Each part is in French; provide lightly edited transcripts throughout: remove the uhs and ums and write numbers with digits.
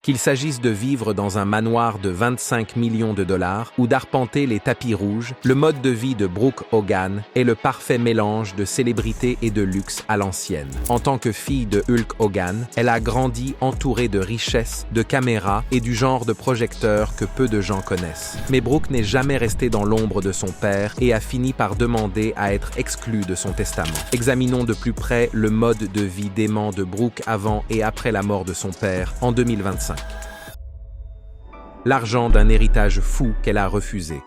Qu'il s'agisse de vivre dans un manoir de 25 millions de dollars ou d'arpenter les tapis rouges, le mode de vie de Brooke Hogan est le parfait mélange de célébrité et de luxe à l'ancienne. En tant que fille de Hulk Hogan, elle a grandi entourée de richesses, de caméras et du genre de projecteurs que peu de gens connaissent. Mais Brooke n'est jamais restée dans l'ombre de son père et a fini par demander à être exclue de son testament. Examinons de plus près le mode de vie dément de Brooke avant et après la mort de son père en 2025. L'argent d'un héritage fou qu'elle a refusé.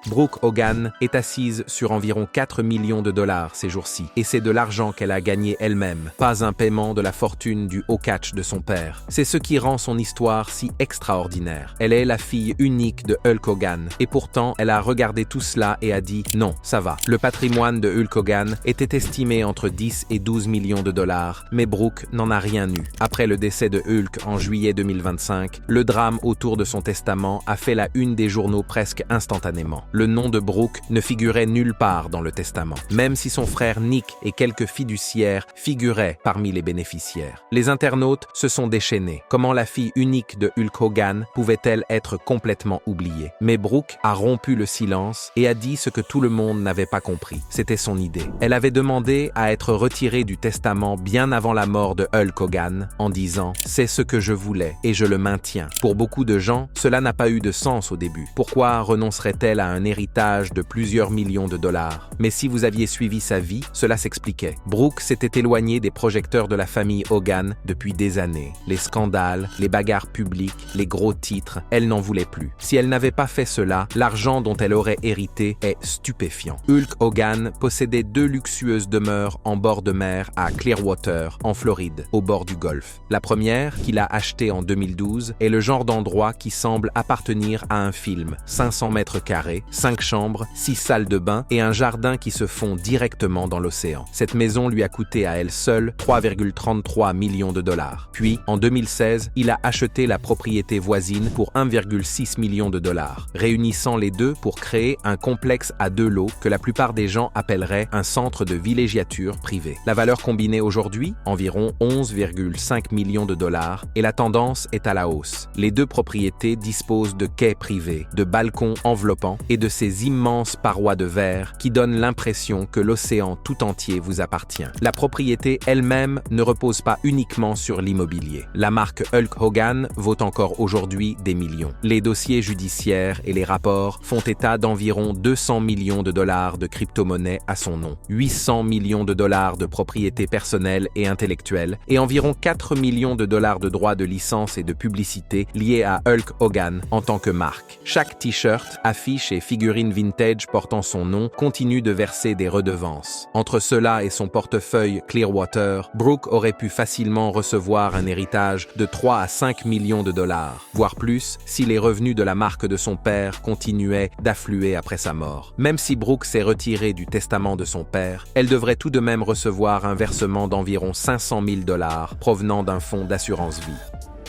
Brooke Hogan est assise sur environ 4 millions de dollars ces jours-ci, et c'est de l'argent qu'elle a gagné elle-même, pas un paiement de la fortune du haut catch de son père. C'est ce qui rend son histoire si extraordinaire. Elle est la fille unique de Hulk Hogan, et pourtant elle a regardé tout cela et a dit « Non, ça va ». Le patrimoine de Hulk Hogan était estimé entre 10 et 12 millions de dollars, mais Brooke n'en a rien eu. Après le décès de Hulk en juillet 2025, le drame autour de son testament a fait la une des journaux presque instantanément. Le nom de Brooke ne figurait nulle part dans le testament, même si son frère Nick et quelques fiduciaires figuraient parmi les bénéficiaires. Les internautes se sont déchaînés. Comment la fille unique de Hulk Hogan pouvait-elle être complètement oubliée? Mais Brooke a rompu le silence et a dit ce que tout le monde n'avait pas compris. C'était son idée. Elle avait demandé à être retirée du testament bien avant la mort de Hulk Hogan en disant « C'est ce que je voulais et je le maintiens ». Pour beaucoup de gens, cela n'a pas eu de sens au début. Pourquoi renoncerait-elle à un héritage de plusieurs millions de dollars? Mais si vous aviez suivi sa vie, cela s'expliquait. Brooke s'était éloignée des projecteurs de la famille Hogan depuis des années. Les scandales, les bagarres publiques, les gros titres, elle n'en voulait plus. Si elle n'avait pas fait cela, l'argent dont elle aurait hérité est stupéfiant. Hulk Hogan possédait 2 luxueuses demeures en bord de mer à Clearwater, en Floride, au bord du Golfe. La première, qu'il a achetée en 2012, est le genre d'endroit qui semble appartenir à un film. 500 mètres carrés, 5 chambres, 6 salles de bain et un jardin qui se fond directement dans l'océan. Cette maison lui a coûté à elle seule 3,33 millions de dollars. Puis, en 2016, il a acheté la propriété voisine pour 1,6 million de dollars, réunissant les deux pour créer un complexe à 2 lots que la plupart des gens appelleraient un centre de villégiature privé. La valeur combinée aujourd'hui, environ 11,5 millions de dollars, et la tendance est à la hausse. Les 2 propriétés disposent de quais privés, de balcons enveloppants et de ces immenses parois de verre qui donnent l'impression que l'océan tout entier vous appartient. La propriété elle-même ne repose pas uniquement sur l'immobilier. La marque Hulk Hogan vaut encore aujourd'hui des millions. Les dossiers judiciaires et les rapports font état d'environ 200 millions de dollars de crypto-monnaies à son nom, 800 millions de dollars de propriété personnelle et intellectuelle et environ 4 millions de dollars de droits de licence et de publicité liés à Hulk Hogan en tant que marque. Chaque t-shirt, affiche et figurine vintage portant son nom continue de verser des redevances. Entre cela et son portefeuille Clearwater, Brooke aurait pu facilement recevoir un héritage de 3 à 5 millions de dollars, voire plus si les revenus de la marque de son père continuaient d'affluer après sa mort. Même si Brooke s'est retirée du testament de son père, elle devrait tout de même recevoir un versement d'environ 500 000 dollars provenant d'un fonds d'assurance vie.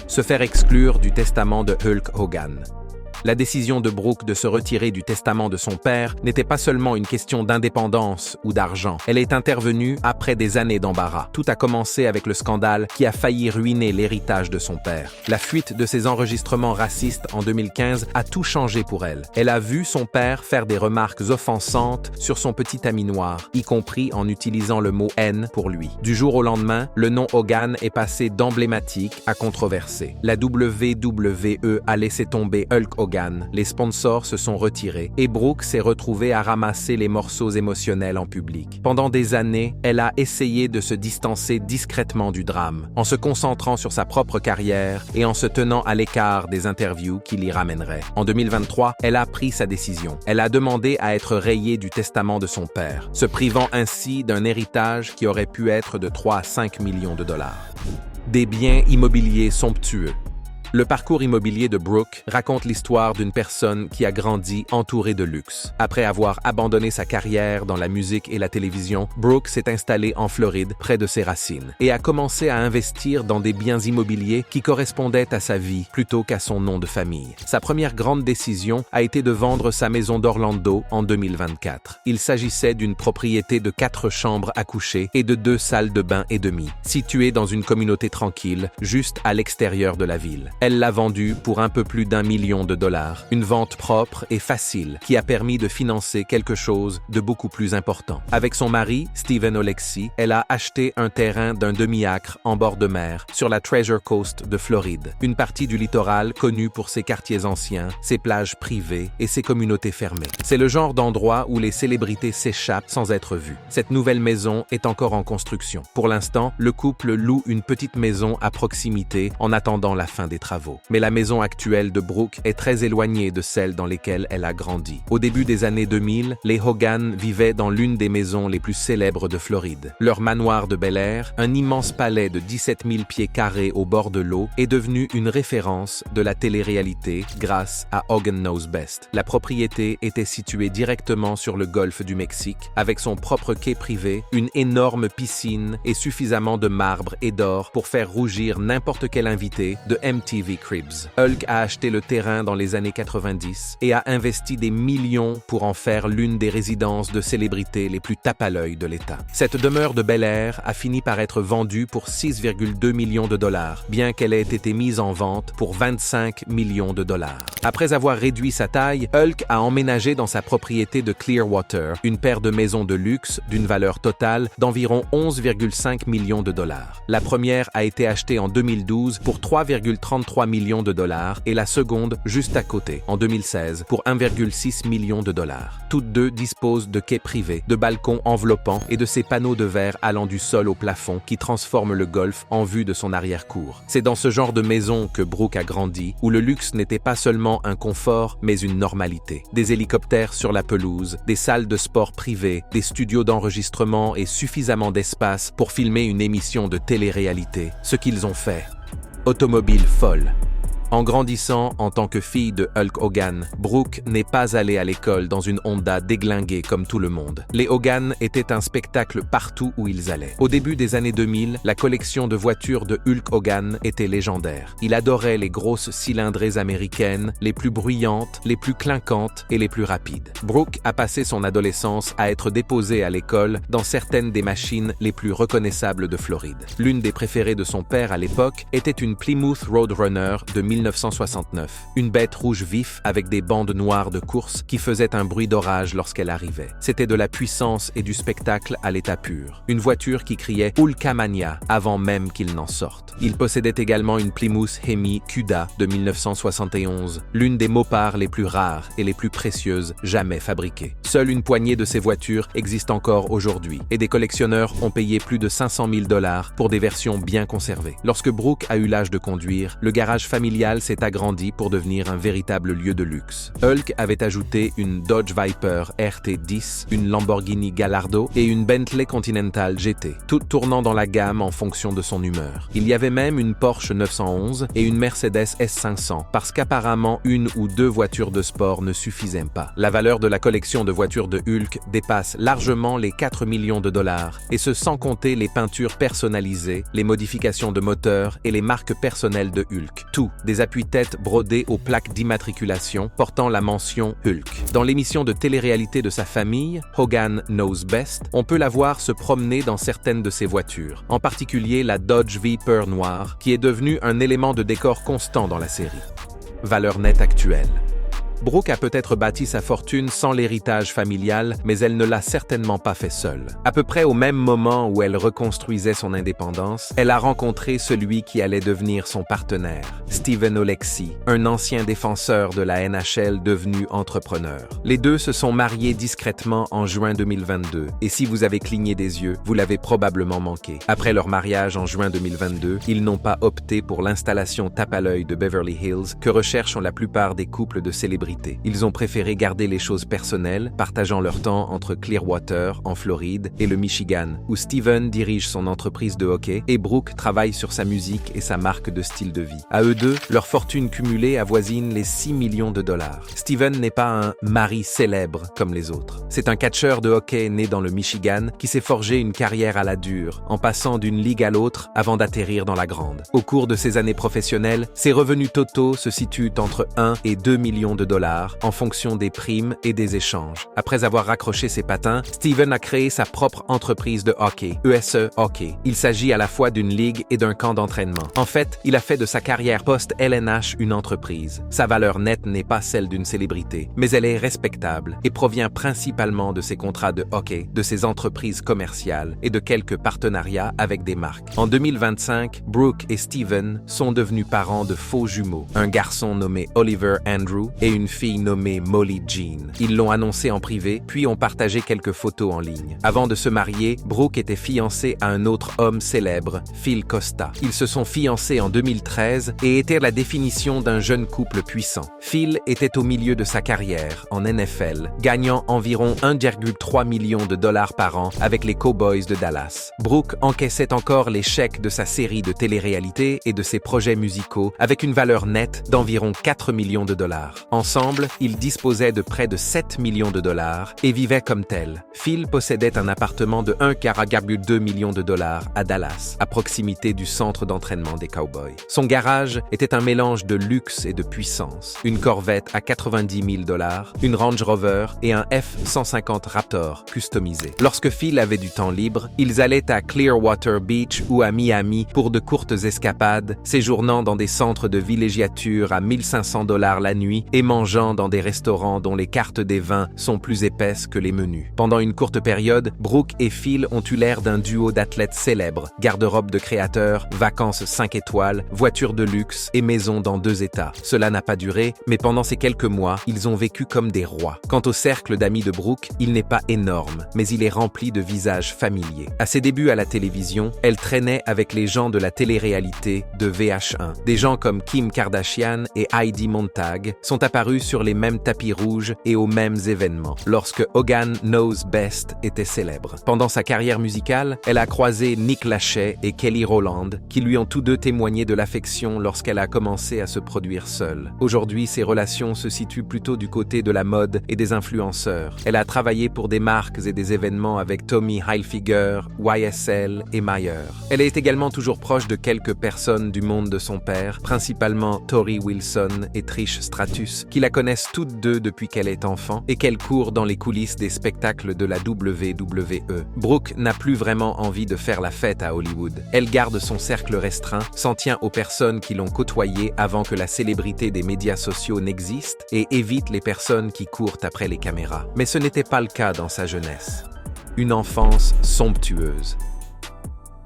Se faire exclure du testament de Hulk Hogan. La décision de Brooke de se retirer du testament de son père n'était pas seulement une question d'indépendance ou d'argent. Elle est intervenue après des années d'embarras. Tout a commencé avec le scandale qui a failli ruiner l'héritage de son père. La fuite de ses enregistrements racistes en 2015 a tout changé pour elle. Elle a vu son père faire des remarques offensantes sur son petit ami noir, y compris en utilisant le mot « haine » pour lui. Du jour au lendemain, le nom Hogan est passé d'emblématique à controversé. La WWE a laissé tomber Hulk Hogan. Les sponsors se sont retirés et Brooke s'est retrouvée à ramasser les morceaux émotionnels en public. Pendant des années, elle a essayé de se distancer discrètement du drame, en se concentrant sur sa propre carrière et en se tenant à l'écart des interviews qui l'y ramèneraient. En 2023, elle a pris sa décision. Elle a demandé à être rayée du testament de son père, se privant ainsi d'un héritage qui aurait pu être de 3 à 5 millions de dollars. Des biens immobiliers somptueux. Le parcours immobilier de Brooke raconte l'histoire d'une personne qui a grandi entourée de luxe. Après avoir abandonné sa carrière dans la musique et la télévision, Brooke s'est installée en Floride, près de ses racines, et a commencé à investir dans des biens immobiliers qui correspondaient à sa vie plutôt qu'à son nom de famille. Sa première grande décision a été de vendre sa maison d'Orlando en 2024. Il s'agissait d'une propriété de 4 chambres à coucher et de 2 salles de bain et demi, située dans une communauté tranquille, juste à l'extérieur de la ville. Elle l'a vendu pour un peu plus d'1 million de dollars. Une vente propre et facile qui a permis de financer quelque chose de beaucoup plus important. Avec son mari, Steven Oleksy, elle a acheté un terrain d'un demi-acre en bord de mer sur la Treasure Coast de Floride, une partie du littoral connue pour ses quartiers anciens, ses plages privées et ses communautés fermées. C'est le genre d'endroit où les célébrités s'échappent sans être vues. Cette nouvelle maison est encore en construction. Pour l'instant, le couple loue une petite maison à proximité en attendant la fin des travaux. Mais la maison actuelle de Brooke est très éloignée de celle dans lesquelles elle a grandi. Au début des années 2000, les Hogan vivaient dans l'une des maisons les plus célèbres de Floride. Leur manoir de Bel Air, un immense palais de 17 000 pieds carrés au bord de l'eau, est devenu une référence de la télé-réalité grâce à Hogan Knows Best. La propriété était située directement sur le golfe du Mexique, avec son propre quai privé, une énorme piscine et suffisamment de marbre et d'or pour faire rougir n'importe quel invité de MTV Cribs. Hulk a acheté le terrain dans les années 90 et a investi des millions pour en faire l'une des résidences de célébrités les plus tape à l'œil de l'État. Cette demeure de Bel Air a fini par être vendue pour 6,2 millions de dollars, bien qu'elle ait été mise en vente pour 25 millions de dollars. Après avoir réduit sa taille, Hulk a emménagé dans sa propriété de Clearwater, une paire de maisons de luxe d'une valeur totale d'environ 11,5 millions de dollars. La première a été achetée en 2012 pour 3,33 millions de dollars et la seconde juste à côté, en 2016, pour 1,6 million de dollars. Toutes deux disposent de quais privés, de balcons enveloppants et de ces panneaux de verre allant du sol au plafond qui transforment le golf en vue de son arrière-cour. C'est dans ce genre de maison que Brooke a grandi, où le luxe n'était pas seulement un confort, mais une normalité. Des hélicoptères sur la pelouse, des salles de sport privées, des studios d'enregistrement et suffisamment d'espace pour filmer une émission de télé-réalité. Ce qu'ils ont fait. Automobile folle. En grandissant en tant que fille de Hulk Hogan, Brooke n'est pas allée à l'école dans une Honda déglinguée comme tout le monde. Les Hogan étaient un spectacle partout où ils allaient. Au début des années 2000, la collection de voitures de Hulk Hogan était légendaire. Il adorait les grosses cylindrées américaines, les plus bruyantes, les plus clinquantes et les plus rapides. Brooke a passé son adolescence à être déposée à l'école dans certaines des machines les plus reconnaissables de Floride. L'une des préférées de son père à l'époque était une Plymouth Roadrunner de 1969, une bête rouge vif avec des bandes noires de course qui faisait un bruit d'orage lorsqu'elle arrivait. C'était de la puissance et du spectacle à l'état pur. Une voiture qui criait Hulkamania avant même qu'il n'en sorte. Il possédait également une Plymouth Hemi Cuda de 1971, l'une des Mopars les plus rares et les plus précieuses jamais fabriquées. Seule une poignée de ces voitures existe encore aujourd'hui et des collectionneurs ont payé plus de 500 000 $ pour des versions bien conservées. Lorsque Brooke a eu l'âge de conduire, le garage familial s'est agrandi pour devenir un véritable lieu de luxe. Hulk avait ajouté une Dodge Viper RT10, une Lamborghini Gallardo et une Bentley Continental GT, toutes tournant dans la gamme en fonction de son humeur. Il y avait même une Porsche 911 et une Mercedes S500, parce qu'apparemment une ou deux voitures de sport ne suffisaient pas. La valeur de la collection de voitures de Hulk dépasse largement les 4 millions de dollars, et ce sans compter les peintures personnalisées, les modifications de moteurs et les marques personnelles de Hulk. Tout, des appuis-têtes brodés aux plaques d'immatriculation portant la mention Hulk. Dans l'émission de télé-réalité de sa famille, Hogan Knows Best, on peut la voir se promener dans certaines de ses voitures, en particulier la Dodge Viper noire, qui est devenue un élément de décor constant dans la série. Valeur nette actuelle. Brooke a peut-être bâti sa fortune sans l'héritage familial, mais elle ne l'a certainement pas fait seule. À peu près au même moment où elle reconstruisait son indépendance, elle a rencontré celui qui allait devenir son partenaire, Steven Oleksy, un ancien défenseur de la NHL devenu entrepreneur. Les deux se sont mariés discrètement en juin 2022, et si vous avez cligné des yeux, vous l'avez probablement manqué. Après leur mariage en juin 2022, ils n'ont pas opté pour l'installation tape à l'œil de Beverly Hills que recherchent la plupart des couples de célébrités. Ils ont préféré garder les choses personnelles, partageant leur temps entre Clearwater, en Floride, et le Michigan, où Steven dirige son entreprise de hockey et Brooke travaille sur sa musique et sa marque de style de vie. À eux deux, leur fortune cumulée avoisine les 6 millions de dollars. Steven n'est pas un mari célèbre comme les autres. C'est un catcheur de hockey né dans le Michigan qui s'est forgé une carrière à la dure, en passant d'une ligue à l'autre avant d'atterrir dans la grande. Au cours de ses années professionnelles, ses revenus totaux se situent entre 1 et 2 millions de dollars dollars en fonction des primes et des échanges. Après avoir raccroché ses patins, Steven a créé sa propre entreprise de hockey, ESE Hockey. Il s'agit à la fois d'une ligue et d'un camp d'entraînement. En fait, il a fait de sa carrière post-LNH une entreprise. Sa valeur nette n'est pas celle d'une célébrité, mais elle est respectable et provient principalement de ses contrats de hockey, de ses entreprises commerciales et de quelques partenariats avec des marques. En 2025, Brooke et Steven sont devenus parents de faux jumeaux, un garçon nommé Oliver Andrew et une fille nommée Molly Jean. Ils l'ont annoncé en privé, puis ont partagé quelques photos en ligne. Avant de se marier, Brooke était fiancé à un autre homme célèbre, Phil Costa. Ils se sont fiancés en 2013 et étaient la définition d'un jeune couple puissant. Phil était au milieu de sa carrière en NFL, gagnant environ 1,3 million de dollars par an avec les Cowboys de Dallas. Brooke encaissait encore les chèques de sa série de télé-réalité et de ses projets musicaux avec une valeur nette d'environ 4 millions de dollars. Ensemble, ils disposaient de près de 7 millions de dollars et vivaient comme tels. Phil possédait un appartement de 1,2 million de dollars à Dallas, à proximité du centre d'entraînement des Cowboys. Son garage était un mélange de luxe et de puissance. Une Corvette à 90 000 dollars, une Range Rover et un F-150 Raptor customisé. Lorsque Phil avait du temps libre, ils allaient à Clearwater Beach ou à Miami pour de courtes escapades, séjournant dans des centres de villégiature à 1500 dollars la nuit et mangeant dans des restaurants dont les cartes des vins sont plus épaisses que les menus. Pendant une courte période, Brooke et Phil ont eu l'air d'un duo d'athlètes célèbres, garde-robe de créateurs, vacances 5 étoiles, voitures de luxe et maisons dans 2 États. Cela n'a pas duré, mais pendant ces quelques mois, ils ont vécu comme des rois. Quant au cercle d'amis de Brooke, il n'est pas énorme, mais il est rempli de visages familiers. À ses débuts à la télévision, elle traînait avec les gens de la télé-réalité de VH1. Des gens comme Kim Kardashian et Heidi Montag sont apparus sur les mêmes tapis rouges et aux mêmes événements, lorsque Hogan Knows Best était célèbre. Pendant sa carrière musicale, elle a croisé Nick Lachey et Kelly Rowland, qui lui ont tous deux témoigné de l'affection lorsqu'elle a commencé à se produire seule. Aujourd'hui, ses relations se situent plutôt du côté de la mode et des influenceurs. Elle a travaillé pour des marques et des événements avec Tommy Hilfiger, YSL et Mayer. Elle est également toujours proche de quelques personnes du monde de son père, principalement Tori Wilson et Trish Stratus, qui la connaissent toutes deux depuis qu'elle est enfant et qu'elle court dans les coulisses des spectacles de la WWE. Brooke n'a plus vraiment envie de faire la fête à Hollywood. Elle garde son cercle restreint, s'en tient aux personnes qui l'ont côtoyée avant que la célébrité des médias sociaux n'existe et évite les personnes qui courent après les caméras. Mais ce n'était pas le cas dans sa jeunesse. Une enfance somptueuse.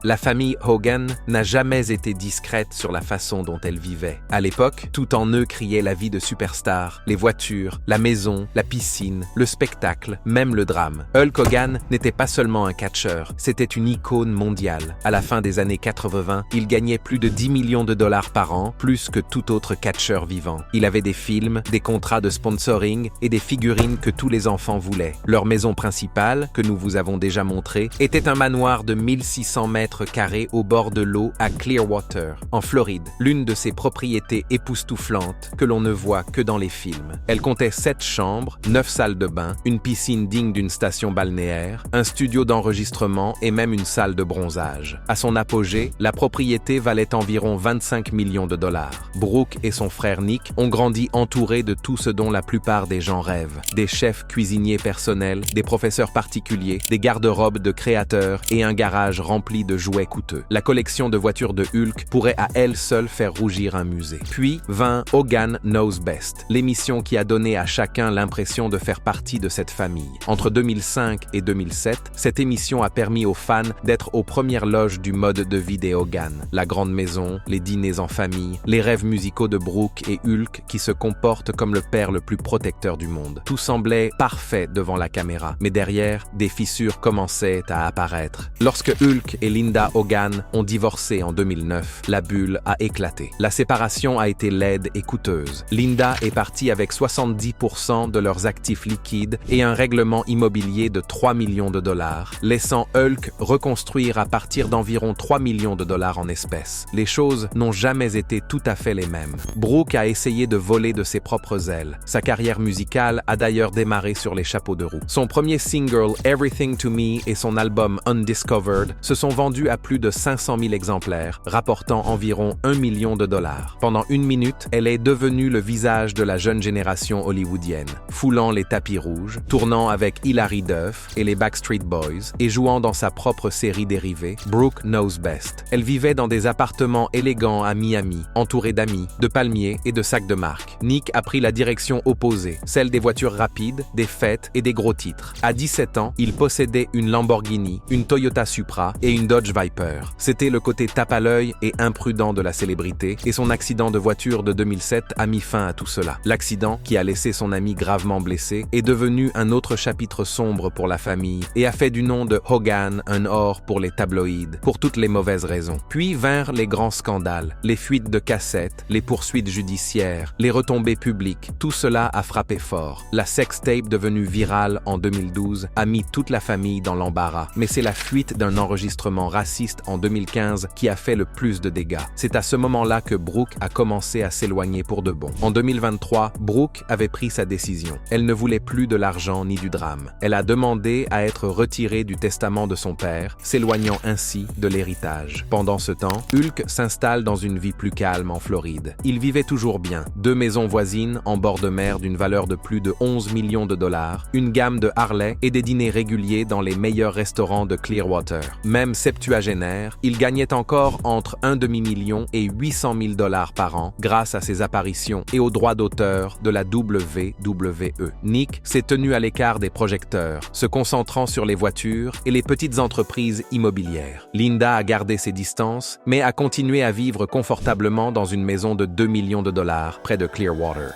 La famille Hogan n'a jamais été discrète sur la façon dont elle vivait. À l'époque, tout en eux criait la vie de superstar, les voitures, la maison, la piscine, le spectacle, même le drame. Hulk Hogan n'était pas seulement un catcheur, c'était une icône mondiale. À la fin des années 80, il gagnait plus de 10 millions de dollars par an, plus que tout autre catcheur vivant. Il avait des films, des contrats de sponsoring et des figurines que tous les enfants voulaient. Leur maison principale, que nous vous avons déjà montrée, était un manoir de 1600 mètres carrés au bord de l'eau à Clearwater, en Floride, l'une de ces propriétés époustouflantes que l'on ne voit que dans les films. Elle comptait 7 chambres, 9 salles de bain, une piscine digne d'une station balnéaire, un studio d'enregistrement et même une salle de bronzage. À son apogée, la propriété valait environ 25 millions de dollars. Brooke et son frère Nick ont grandi entourés de tout ce dont la plupart des gens rêvent. Des chefs cuisiniers personnels, des professeurs particuliers, des garde-robes de créateurs et un garage rempli de jouets coûteux. La collection de voitures de Hulk pourrait à elle seule faire rougir un musée. Puis vint Hogan Knows Best, l'émission qui a donné à chacun l'impression de faire partie de cette famille. Entre 2005 et 2007, cette émission a permis aux fans d'être aux premières loges du mode de vie des Hogan. La grande maison, les dîners en famille, les rêves musicaux de Brooke et Hulk qui se comportent comme le père le plus protecteur du monde. Tout semblait parfait devant la caméra, mais derrière, des fissures commençaient à apparaître. Lorsque Hulk et Linda Hogan ont divorcé en 2009, la bulle a éclaté. La séparation a été laide et coûteuse. Linda est partie avec 70% de leurs actifs liquides et un règlement immobilier de 3 millions de dollars, laissant Hulk reconstruire à partir d'environ 3 millions de dollars en espèces. Les choses n'ont jamais été tout à fait les mêmes. Brooke a essayé de voler de ses propres ailes. Sa carrière musicale a d'ailleurs démarré sur les chapeaux de roue. Son premier single, Everything to Me, et son album Undiscovered se sont vendus vendu à plus de 500 000 exemplaires, rapportant environ 1 million de dollars. Pendant 1 minute, elle est devenue le visage de la jeune génération hollywoodienne, foulant les tapis rouges, tournant avec Hilary Duff et les Backstreet Boys et jouant dans sa propre série dérivée, Brooke Knows Best. Elle vivait dans des appartements élégants à Miami, entourée d'amis, de palmiers et de sacs de marque. Nick a pris la direction opposée, celle des voitures rapides, des fêtes et des gros titres. À 17 ans, il possédait une Lamborghini, une Toyota Supra et une Dodge Viper. C'était le côté tape à l'œil et imprudent de la célébrité, et son accident de voiture de 2007 a mis fin à tout cela. L'accident, qui a laissé son ami gravement blessé, est devenu un autre chapitre sombre pour la famille et a fait du nom de Hogan un or pour les tabloïds, pour toutes les mauvaises raisons. Puis vinrent les grands scandales, les fuites de cassettes, les poursuites judiciaires, les retombées publiques. Tout cela a frappé fort. La sextape devenue virale en 2012 a mis toute la famille dans l'embarras. Mais c'est la fuite d'un enregistrement raciste en 2015 qui a fait le plus de dégâts. C'est à ce moment-là que Brooke a commencé à s'éloigner pour de bon. En 2023, Brooke avait pris sa décision. Elle ne voulait plus de l'argent ni du drame. Elle a demandé à être retirée du testament de son père, s'éloignant ainsi de l'héritage. Pendant ce temps, Hulk s'installe dans une vie plus calme en Floride. Il vivait toujours bien. 2 maisons voisines en bord de mer d'une valeur de plus de 11 millions de dollars, une gamme de Harley et des dîners réguliers dans les meilleurs restaurants de Clearwater. Même septuagénaire, il gagnait encore entre 1 demi-million et 800 000 dollars par an grâce à ses apparitions et aux droits d'auteur de la WWE. Nick s'est tenu à l'écart des projecteurs, se concentrant sur les voitures et les petites entreprises immobilières. Linda a gardé ses distances, mais a continué à vivre confortablement dans une maison de 2 millions de dollars près de Clearwater.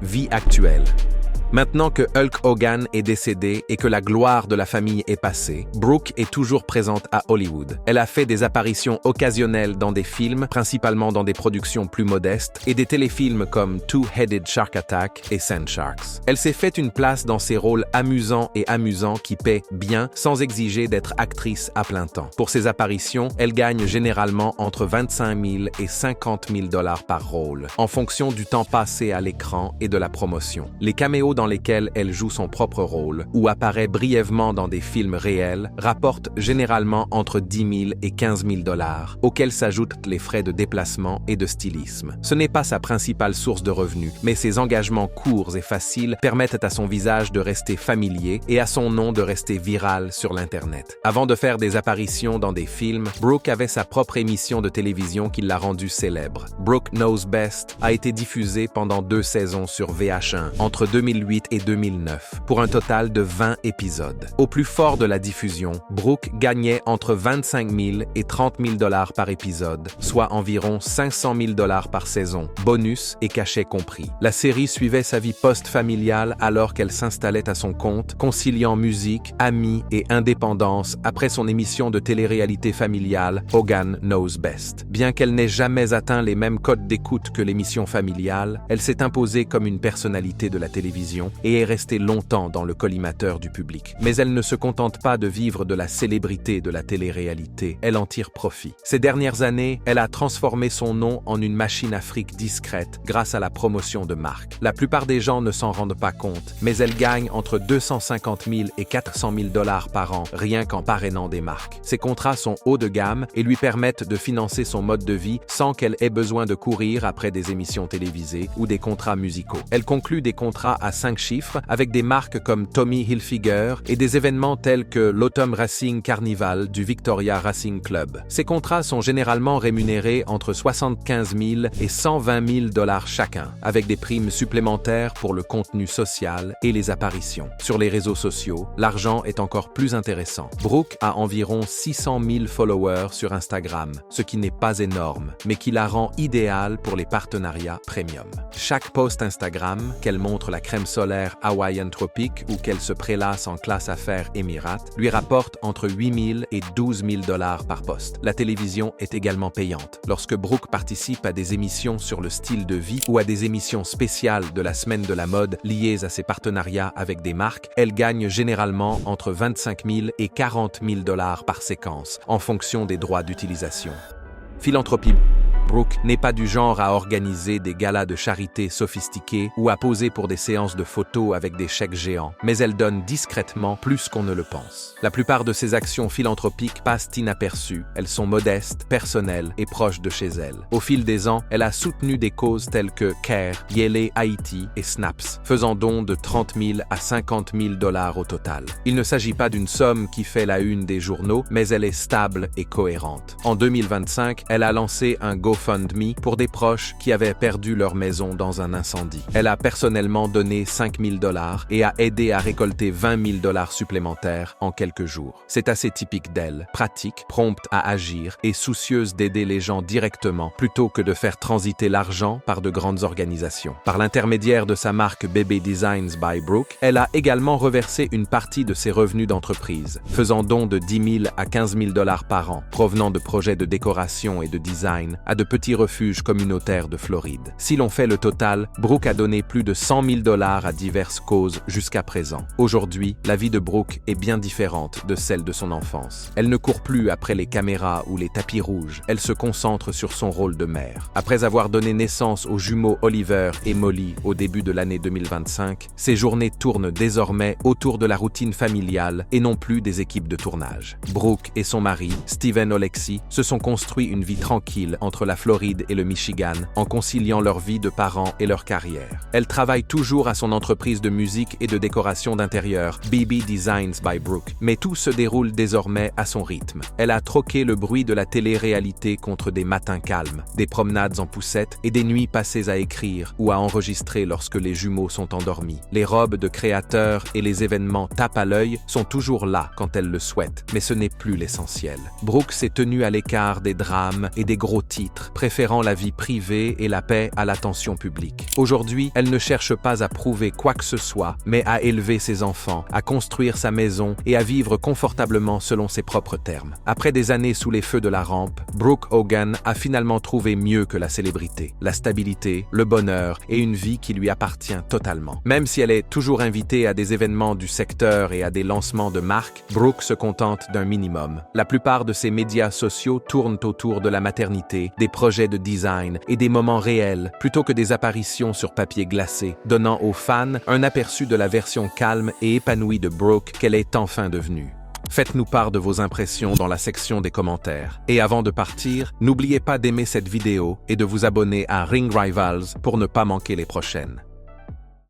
Vie actuelle. Maintenant que Hulk Hogan est décédé et que la gloire de la famille est passée, Brooke est toujours présente à Hollywood. Elle a fait des apparitions occasionnelles dans des films, principalement dans des productions plus modestes, et des téléfilms comme Two-Headed Shark Attack et Sand Sharks. Elle s'est fait une place dans ces rôles amusants qui paient bien sans exiger d'être actrice à plein temps. Pour ses apparitions, elle gagne généralement entre 25 000 et 50 000 dollars par rôle, en fonction du temps passé à l'écran et de la promotion. Les caméos dans lesquels elle joue son propre rôle ou apparaît brièvement dans des films réels rapportent généralement entre 10 000 et 15 000 dollars, auxquels s'ajoutent les frais de déplacement et de stylisme. Ce n'est pas sa principale source de revenus, mais ses engagements courts et faciles permettent à son visage de rester familier et à son nom de rester viral sur l'Internet. Avant de faire des apparitions dans des films, Brooke avait sa propre émission de télévision qui l'a rendue célèbre. Brooke Knows Best a été diffusée pendant 2 saisons sur VH1 entre 2008 et 2009, pour un total de 20 épisodes. Au plus fort de la diffusion, Brooke gagnait entre 25 000 et 30 000 dollars par épisode, soit environ 500 000 dollars par saison, bonus et cachets compris. La série suivait sa vie post-familiale alors qu'elle s'installait à son compte, conciliant musique, amis et indépendance après son émission de télé-réalité familiale Hogan Knows Best. Bien qu'elle n'ait jamais atteint les mêmes codes d'écoute que l'émission familiale, elle s'est imposée comme une personnalité de la télévision et est restée longtemps dans le collimateur du public. Mais elle ne se contente pas de vivre de la célébrité de la télé-réalité, elle en tire profit. Ces dernières années, elle a transformé son nom en une machine à fric discrète grâce à la promotion de marques. La plupart des gens ne s'en rendent pas compte, mais elle gagne entre 250 000 et 400 000 dollars par an rien qu'en parrainant des marques. Ses contrats sont haut de gamme et lui permettent de financer son mode de vie sans qu'elle ait besoin de courir après des émissions télévisées ou des contrats musicaux. Elle conclut des contrats à 5 chiffres avec des marques comme Tommy Hilfiger et des événements tels que l'Autumn Racing Carnival du Victoria Racing Club. Ces contrats sont généralement rémunérés entre 75 000 et 120 000 dollars chacun, avec des primes supplémentaires pour le contenu social et les apparitions. Sur les réseaux sociaux, l'argent est encore plus intéressant. Brooke a environ 600 000 followers sur Instagram, ce qui n'est pas énorme, mais qui la rend idéale pour les partenariats premium. Chaque post Instagram, qu'elle montre la crème solaire Hawaiian Tropic ou qu'elle se prélasse en classe affaires Émirats, lui rapporte entre 8 000 et 12 000 dollars par poste. La télévision est également payante. Lorsque Brooke participe à des émissions sur le style de vie ou à des émissions spéciales de la semaine de la mode liées à ses partenariats avec des marques, elle gagne généralement entre 25 000 et 40 000 dollars par séquence, en fonction des droits d'utilisation. Philanthropie. Brooke n'est pas du genre à organiser des galas de charité sophistiqués ou à poser pour des séances de photos avec des chèques géants, mais elle donne discrètement plus qu'on ne le pense. La plupart de ses actions philanthropiques passent inaperçues, elles sont modestes, personnelles et proches de chez elle. Au fil des ans, elle a soutenu des causes telles que CARE, Yele Haïti et SNAPS, faisant don de 30 000 à 50 000 $ au total. Il ne s'agit pas d'une somme qui fait la une des journaux, mais elle est stable et cohérente. En 2025, elle a lancé un GoFundMe pour des proches qui avaient perdu leur maison dans un incendie. Elle a personnellement donné 5 000 $ et a aidé à récolter 20 000 $ supplémentaires en quelques jours. C'est assez typique d'elle, pratique, prompte à agir et soucieuse d'aider les gens directement plutôt que de faire transiter l'argent par de grandes organisations. Par l'intermédiaire de sa marque Baby Designs by Brooke, elle a également reversé une partie de ses revenus d'entreprise, faisant don de 10 000 à 15 000 $ par an, provenant de projets de décoration et de design à de petits refuges communautaires de Floride. Si l'on fait le total, Brooke a donné plus de 100 000 $ à diverses causes jusqu'à présent. Aujourd'hui, la vie de Brooke est bien différente de celle de son enfance. Elle ne court plus après les caméras ou les tapis rouges, elle se concentre sur son rôle de mère. Après avoir donné naissance aux jumeaux Oliver et Molly au début de l'année 2025, ses journées tournent désormais autour de la routine familiale et non plus des équipes de tournage. Brooke et son mari, Steven Oleksy, se sont construits une vie tranquille entre la Floride et le Michigan en conciliant leur vie de parents et leur carrière. Elle travaille toujours à son entreprise de musique et de décoration d'intérieur, Baby Designs by Brooke, mais tout se déroule désormais à son rythme. Elle a troqué le bruit de la télé-réalité contre des matins calmes, des promenades en poussette et des nuits passées à écrire ou à enregistrer lorsque les jumeaux sont endormis. Les robes de créateurs et les événements tape à l'œil sont toujours là quand elle le souhaite, mais ce n'est plus l'essentiel. Brooke s'est tenue à l'écart des drames et des gros titres, préférant la vie privée et la paix à l'attention publique. Aujourd'hui, elle ne cherche pas à prouver quoi que ce soit, mais à élever ses enfants, à construire sa maison et à vivre confortablement selon ses propres termes. Après des années sous les feux de la rampe, Brooke Hogan a finalement trouvé mieux que la célébrité, la stabilité, le bonheur et une vie qui lui appartient totalement. Même si elle est toujours invitée à des événements du secteur et à des lancements de marques, Brooke se contente d'un minimum. La plupart de ses médias sociaux tournent autour de la maternité, des projets de design et des moments réels, plutôt que des apparitions sur papier glacé, donnant aux fans un aperçu de la version calme et épanouie de Brooke qu'elle est enfin devenue. Faites-nous part de vos impressions dans la section des commentaires. Et avant de partir, n'oubliez pas d'aimer cette vidéo et de vous abonner à Ring Rivals pour ne pas manquer les prochaines.